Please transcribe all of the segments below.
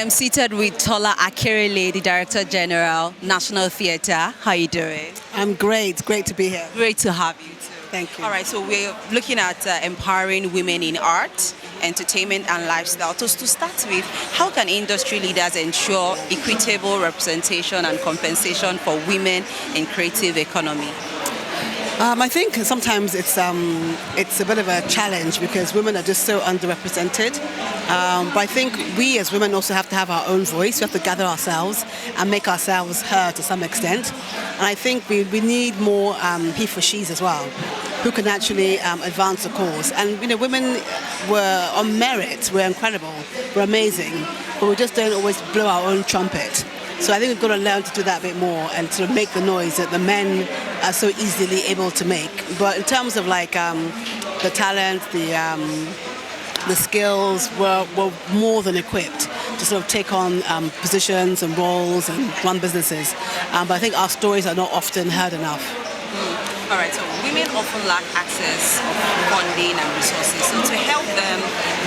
I'm seated with Tola Akerele, the Director General, National Theatre. How are you doing? I'm great. Great to be here. Great to have you too. Thank you. All right, so we're looking at empowering women in art, entertainment and lifestyle. So to start with, how can industry leaders ensure equitable representation and compensation for women in creative economy? I think sometimes it's a bit of a challenge because women are just so underrepresented. But I think we as women also have to have our own voice. We have to gather ourselves and make ourselves heard to some extent. And I think we need more he for she's as well, who can actually advance the cause. And women were on merit. We're incredible. We're amazing. But we just don't always blow our own trumpet. So I think we've got to learn to do that a bit more and sort of make the noise that the men are so easily able to make. But in terms of like the talent, the skills, we're more than equipped to sort of take on positions and roles and run businesses. But I think our stories are not often heard enough. All right, so women often lack access of funding and resources. So to help them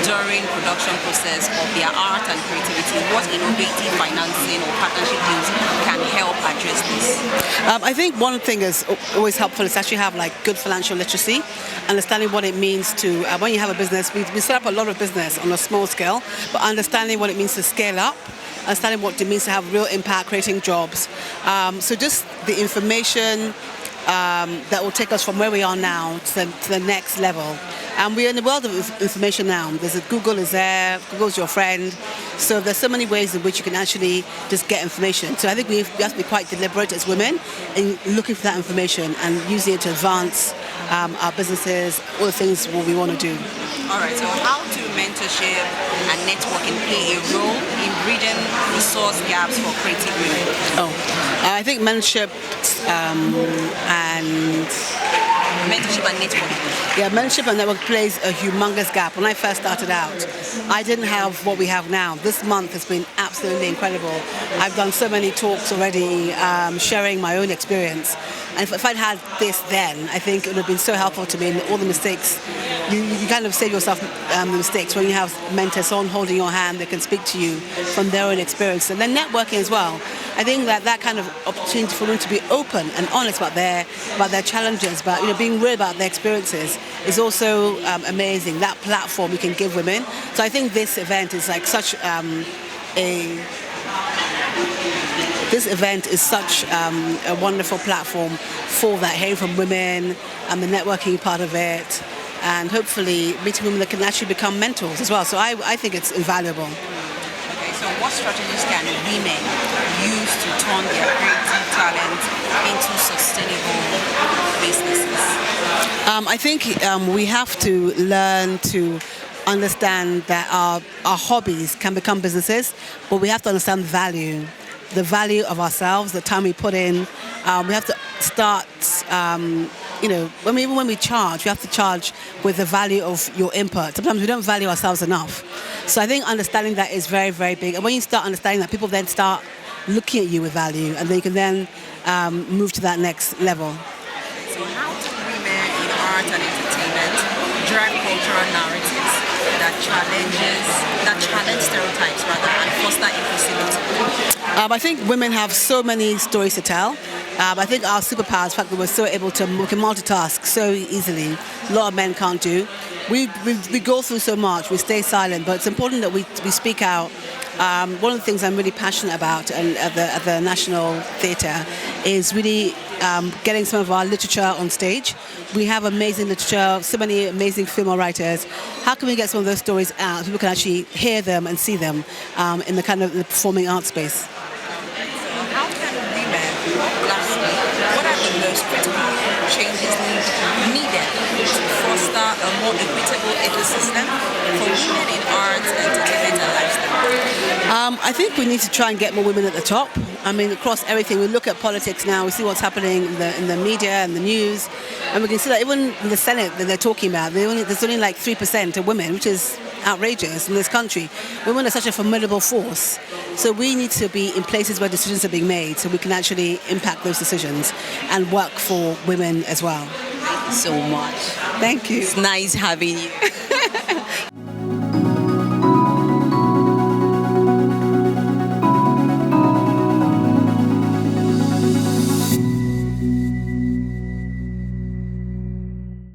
during production process of their art and creativity, what innovative financing or partnership deals can help address this? I think one thing is always helpful is actually have like good financial literacy, understanding what it means to, when you have a business, we set up a lot of business on a small scale, but understanding what it means to scale up, understanding what it means to have real impact, creating jobs. So just the information that will take us from where we are now to the next level. And we're in the world of information now. Google is there, Google's your friend. So there's so many ways in which you can actually just get information. So I think we have to be quite deliberate as women in looking for that information and using it to advance our businesses, all the things what we want to do. All right, so how do mentorship and networking play a role in bridging resource gaps for creative women? I think mentorship and networking. Yeah, mentorship and network plays a humongous gap. When I first started out, I didn't have what we have now. This month has been absolutely incredible. I've done so many talks already, sharing my own experience. And if I'd had this then, I think it would have been so helpful to me in all the mistakes. You kind of save yourself the mistakes when you have mentors on holding your hand that can speak to you from their own experience. And then networking as well. I think that kind of opportunity for them to be open and honest about their challenges, but being real about their experiences is also amazing. That platform we can give women. So I think this event is like such This event is such a wonderful platform for that, hearing from women and the networking part of it, and hopefully meeting women that can actually become mentors as well. So I think it's invaluable. Okay, so what strategies can women use to turn their creative talent into sustainable businesses? I think we have to learn to understand that our hobbies can become businesses, but we have to understand the value of ourselves, the time we put in. We have to start, when we charge, we have to charge with the value of your input. Sometimes we don't value ourselves enough. So I think understanding that is very, very big. And when you start understanding that, people then start looking at you with value, and then you can then move to that next level. So how do women in art and entertainment drive cultural narratives that challenge stereotypes and foster inclusivity? I think women have so many stories to tell. I think our superpower is the fact that we can multitask so easily. A lot of men can't do. We go through so much, we stay silent, but it's important that we speak out. One of the things I'm really passionate about at the National Theatre is really getting some of our literature on stage. We have amazing literature, so many amazing female writers. How can we get some of those stories out so people can actually hear them and see them in the kind of the performing arts space? How can women, lastly, what are the most critical changes needed to foster a more equitable ecosystem for women in arts, entertainment and lifestyle? I think we need to try and get more women at the top. I mean, across everything. We look at politics now, we see what's happening in the media and the news, and we can see that even in the Senate that they're talking about, there's only like 3% of women, which is outrageous in this country. Women are such a formidable force. So we need to be in places where decisions are being made so we can actually impact those decisions and work for women as well. Thank you so much. Thank you. It's nice having you.